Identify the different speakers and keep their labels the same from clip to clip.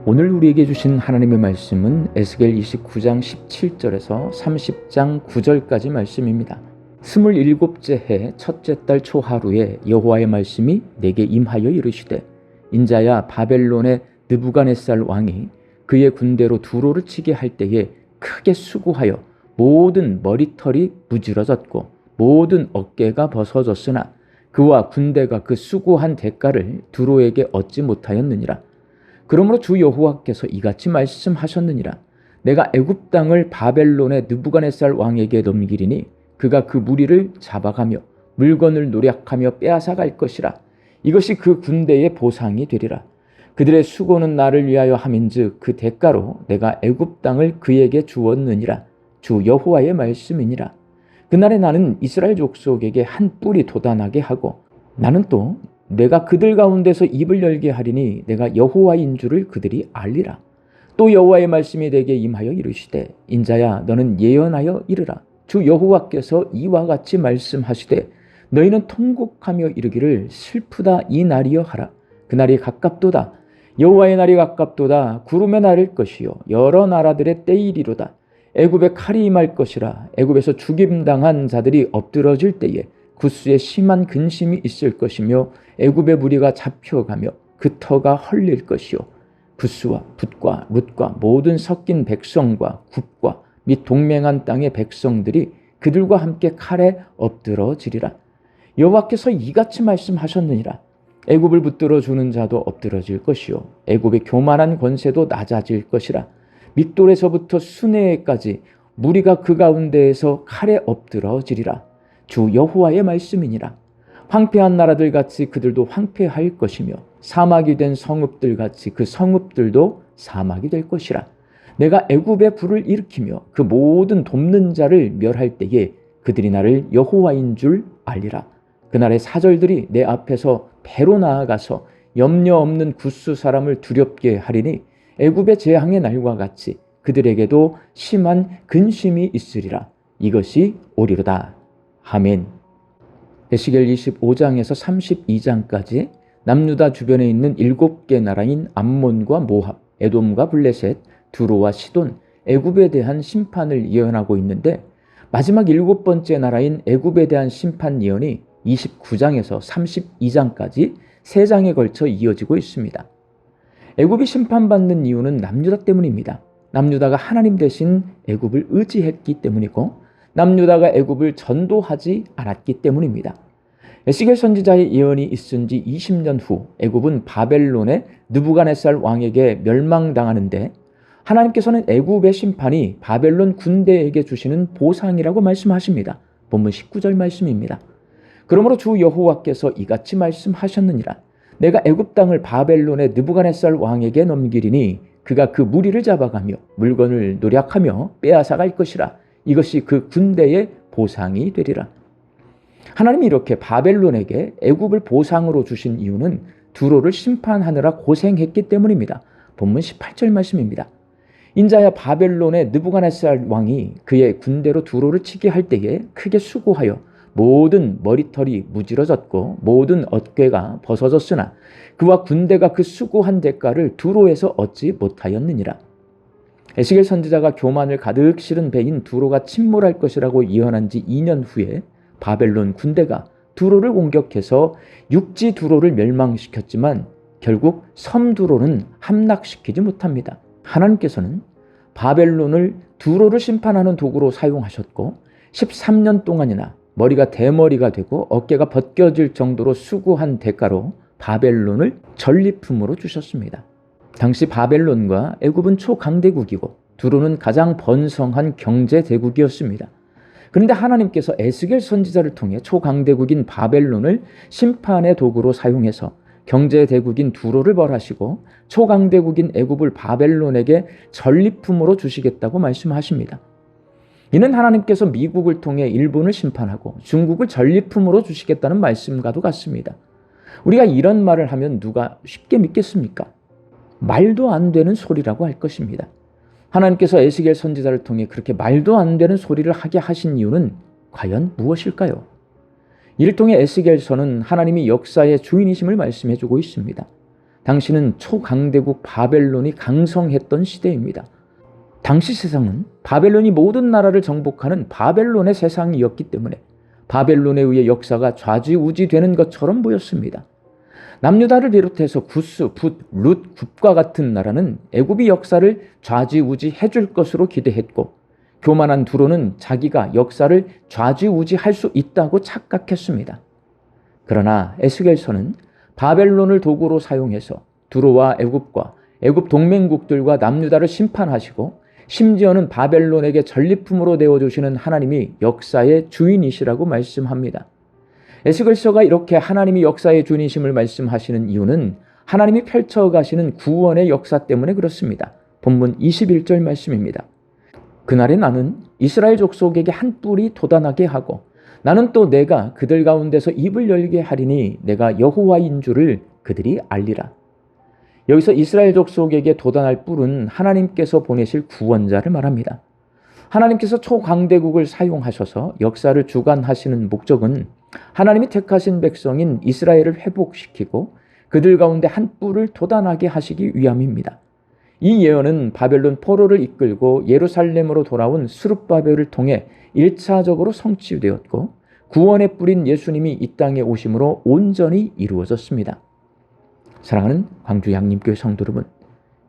Speaker 1: 오늘 우리에게 주신 하나님의 말씀은 에스겔 29장 17절에서 30장 9절까지 말씀입니다. 27째 해 첫째 달 초하루에 여호와의 말씀이 내게 임하여 이르시되, 인자야, 바벨론의 느부갓네살 왕이 그의 군대로 두로를 치게 할 때에 크게 수고하여 모든 머리털이 무질어졌고 모든 어깨가 벗어졌으나 그와 군대가 그 수고한 대가를 두로에게 얻지 못하였느니라. 그러므로 주 여호와께서 이같이 말씀하셨느니라. 내가 애굽 땅을 바벨론의 느부갓네살 왕에게 넘기리니 그가 그 무리를 잡아가며 물건을 노략하며 빼앗아갈 것이라. 이것이 그 군대의 보상이 되리라. 그들의 수고는 나를 위하여 함인즉 그 대가로 내가 애굽 땅을 그에게 주었느니라. 주 여호와의 말씀이니라. 그날에 나는 이스라엘 족속에게 한 뿔이 돋아나게 하고 나는 또 내가 그들 가운데서 입을 열게 하리니 내가 여호와인 줄을 그들이 알리라. 또 여호와의 말씀이 내게 임하여 이르시되, 인자야, 너는 예언하여 이르라. 주 여호와께서 이와 같이 말씀하시되, 너희는 통곡하며 이르기를 슬프다 이 날이여 하라. 그날이 가깝도다. 여호와의 날이 가깝도다. 구름에 나를 것이요 여러 나라들의 때이리로다. 애굽에 칼이 임할 것이라. 애굽에서 죽임당한 자들이 엎드러질 때에 구스에 심한 근심이 있을 것이며 애굽의 무리가 잡혀가며 그 터가 헐릴 것이요 구스와 붓과 룻과 모든 섞인 백성과 굽과 및 동맹한 땅의 백성들이 그들과 함께 칼에 엎드러지리라. 여호와께서 이같이 말씀하셨느니라. 애굽을 붙들어 주는 자도 엎드러질 것이요 애굽의 교만한 권세도 낮아질 것이라. 믹돌에서부터 수네에까지 무리가 그 가운데에서 칼에 엎드러지리라. 주 여호와의 말씀이니라. 황폐한 나라들 같이 그들도 황폐할 것이며 사막이 된 성읍들 같이 그 성읍들도 사막이 될 것이라. 내가 애굽에 불을 일으키며 그 모든 돕는 자를 멸할 때에 그들이 나를 여호와인 줄 알리라. 그날의 사절들이 내 앞에서 배로 나아가서 염려 없는 구스 사람을 두렵게 하리니 애굽의 재앙의 날과 같이 그들에게도 심한 근심이 있으리라. 이것이 오리로다. 아멘. 에스겔 25장에서 32장까지 남유다 주변에 있는 7개 나라인 암몬과 모압, 에돔과 블레셋, 두로와 시돈, 애굽에 대한 심판을 예언하고 있는데, 마지막 7번째 나라인 애굽에 대한 심판 예언이 29장에서 32장까지 3장에 걸쳐 이어지고 있습니다. 애굽이 심판받는 이유는 남유다 때문입니다. 남유다가 하나님 대신 애굽을 의지했기 때문이고 남유다가 애굽을 전도하지 않았기 때문입니다. 에스겔 선지자의 예언이 있은 지 20년 후 애굽은 바벨론의 느부갓네살 왕에게 멸망당하는데, 하나님께서는 애굽의 심판이 바벨론 군대에게 주시는 보상이라고 말씀하십니다. 본문 19절 말씀입니다. 그러므로 주 여호와께서 이같이 말씀하셨느니라. 내가 애굽 땅을 바벨론의 느부갓네살 왕에게 넘기리니 그가 그 무리를 잡아가며 물건을 노략하며 빼앗아갈 것이라. 이것이 그 군대의 보상이 되리라. 하나님이 이렇게 바벨론에게 애굽을 보상으로 주신 이유는 두로를 심판하느라 고생했기 때문입니다. 본문 18절 말씀입니다. 인자야, 바벨론의 느부갓네살 왕이 그의 군대로 두로를 치게 할 때에 크게 수고하여 모든 머리털이 무질어졌고 모든 어깨가 벗어졌으나 그와 군대가 그 수고한 대가를 두로에서 얻지 못하였느니라. 에스겔 선지자가 교만을 가득 실은 배인 두로가 침몰할 것이라고 예언한 지 2년 후에 바벨론 군대가 두로를 공격해서 육지 두로를 멸망시켰지만 결국 섬 두로는 함락시키지 못합니다. 하나님께서는 바벨론을 두로를 심판하는 도구로 사용하셨고 13년 동안이나 머리가 대머리가 되고 어깨가 벗겨질 정도로 수고한 대가로 바벨론을 전리품으로 주셨습니다. 당시 바벨론과 애굽은 초강대국이고 두로는 가장 번성한 경제대국이었습니다. 그런데 하나님께서 에스겔 선지자를 통해 초강대국인 바벨론을 심판의 도구로 사용해서 경제대국인 두로를 벌하시고 초강대국인 애굽을 바벨론에게 전리품으로 주시겠다고 말씀하십니다. 이는 하나님께서 미국을 통해 일본을 심판하고 중국을 전리품으로 주시겠다는 말씀과도 같습니다. 우리가 이런 말을 하면 누가 쉽게 믿겠습니까? 말도 안 되는 소리라고 할 것입니다. 하나님께서 에스겔 선지자를 통해 그렇게 말도 안 되는 소리를 하게 하신 이유는 과연 무엇일까요? 이를 통해 에스겔서는 하나님이 역사의 주인이심을 말씀해주고 있습니다. 당시는 초강대국 바벨론이 강성했던 시대입니다. 당시 세상은 바벨론이 모든 나라를 정복하는 바벨론의 세상이었기 때문에 바벨론에 의해 역사가 좌지우지되는 것처럼 보였습니다. 남유다를 비롯해서 구스, 붓, 룻, 굽과 같은 나라는 애굽이 역사를 좌지우지해 줄 것으로 기대했고 교만한 두로는 자기가 역사를 좌지우지할 수 있다고 착각했습니다. 그러나 에스겔서는 바벨론을 도구로 사용해서 두로와 애굽과 애굽 동맹국들과 남유다를 심판하시고 심지어는 바벨론에게 전리품으로 내어주시는 하나님이 역사의 주인이시라고 말씀합니다. 에스겔서가 이렇게 하나님이 역사의 주인이심을 말씀하시는 이유는 하나님이 펼쳐가시는 구원의 역사 때문에 그렇습니다. 본문 21절 말씀입니다. 그날에 나는 이스라엘 족속에게 한 뿔이 돋아나게 하고 나는 또 내가 그들 가운데서 입을 열게 하리니 내가 여호와인 줄을 그들이 알리라. 여기서 이스라엘 족속에게 돋아날 뿔은 하나님께서 보내실 구원자를 말합니다. 하나님께서 초강대국을 사용하셔서 역사를 주관하시는 목적은 하나님이 택하신 백성인 이스라엘을 회복시키고 그들 가운데 한 뿔을 돋아나게 하시기 위함입니다. 이 예언은 바벨론 포로를 이끌고 예루살렘으로 돌아온 스룹바벨을 통해 1차적으로 성취되었고 구원의 뿔인 예수님이 이 땅에 오심으로 온전히 이루어졌습니다. 사랑하는 광주 양림교회 성도 여러분,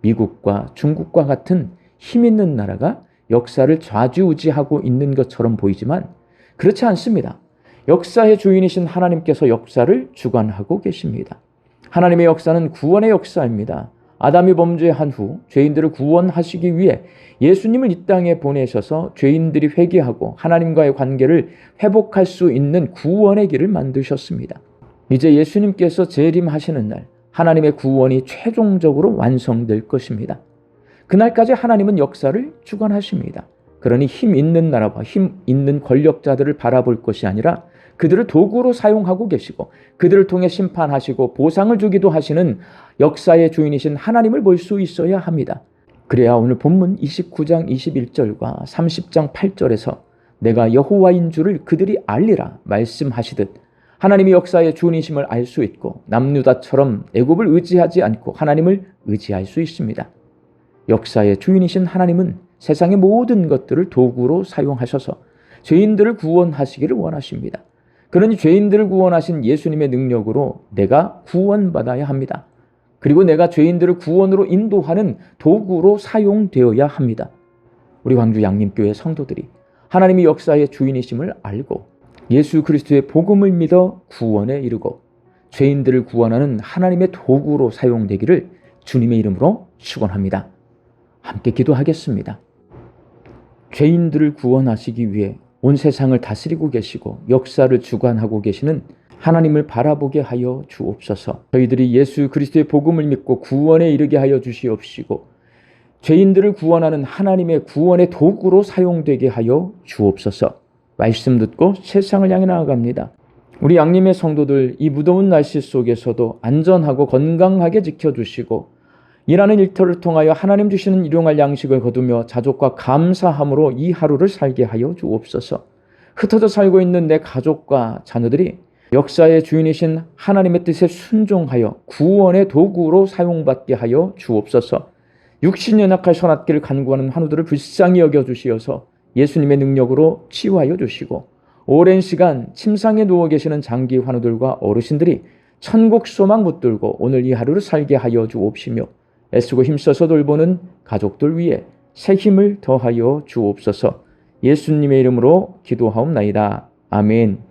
Speaker 1: 미국과 중국과 같은 힘 있는 나라가 역사를 좌지우지하고 있는 것처럼 보이지만 그렇지 않습니다. 역사의 주인이신 하나님께서 역사를 주관하고 계십니다. 하나님의 역사는 구원의 역사입니다. 아담이 범죄한 후 죄인들을 구원하시기 위해 예수님을 이 땅에 보내셔서 죄인들이 회개하고 하나님과의 관계를 회복할 수 있는 구원의 길을 만드셨습니다. 이제 예수님께서 재림하시는 날 하나님의 구원이 최종적으로 완성될 것입니다. 그날까지 하나님은 역사를 주관하십니다. 그러니 힘 있는 나라와 힘 있는 권력자들을 바라볼 것이 아니라 그들을 도구로 사용하고 계시고 그들을 통해 심판하시고 보상을 주기도 하시는 역사의 주인이신 하나님을 볼 수 있어야 합니다. 그래야 오늘 본문 29장 21절과 30장 8절에서 내가 여호와인 줄을 그들이 알리라 말씀하시듯 하나님이 역사의 주인이심을 알 수 있고 남유다처럼 애굽을 의지하지 않고 하나님을 의지할 수 있습니다. 역사의 주인이신 하나님은 세상의 모든 것들을 도구로 사용하셔서 죄인들을 구원하시기를 원하십니다. 그러니 죄인들을 구원하신 예수님의 능력으로 내가 구원받아야 합니다. 그리고 내가 죄인들을 구원으로 인도하는 도구로 사용되어야 합니다. 우리 광주 양림교회 성도들이 하나님이 역사의 주인이심을 알고 예수 그리스도의 복음을 믿어 구원에 이르고 죄인들을 구원하는 하나님의 도구로 사용되기를 주님의 이름으로 축원합니다. 함께 기도하겠습니다. 죄인들을 구원하시기 위해 온 세상을 다스리고 계시고 역사를 주관하고 계시는 하나님을 바라보게 하여 주옵소서. 저희들이 예수 그리스도의 복음을 믿고 구원에 이르게 하여 주시옵시고 죄인들을 구원하는 하나님의 구원의 도구로 사용되게 하여 주옵소서. 말씀 듣고 세상을 향해 나아갑니다. 우리 양림의 성도들 이 무더운 날씨 속에서도 안전하고 건강하게 지켜주시고 일하는 일터를 통하여 하나님 주시는 일용할 양식을 거두며 자족과 감사함으로 이 하루를 살게 하여 주옵소서. 흩어져 살고 있는 내 가족과 자녀들이 역사의 주인이신 하나님의 뜻에 순종하여 구원의 도구로 사용받게 하여 주옵소서. 육신 연약할 선악기를 간구하는 환우들을 불쌍히 여겨주시어서 예수님의 능력으로 치유하여 주시고 오랜 시간 침상에 누워 계시는 장기 환우들과 어르신들이 천국 소망 붙들고 오늘 이 하루를 살게 하여 주옵시며 애쓰고 힘써서 돌보는 가족들 위해 새 힘을 더하여 주옵소서. 예수님의 이름으로 기도하옵나이다. 아멘.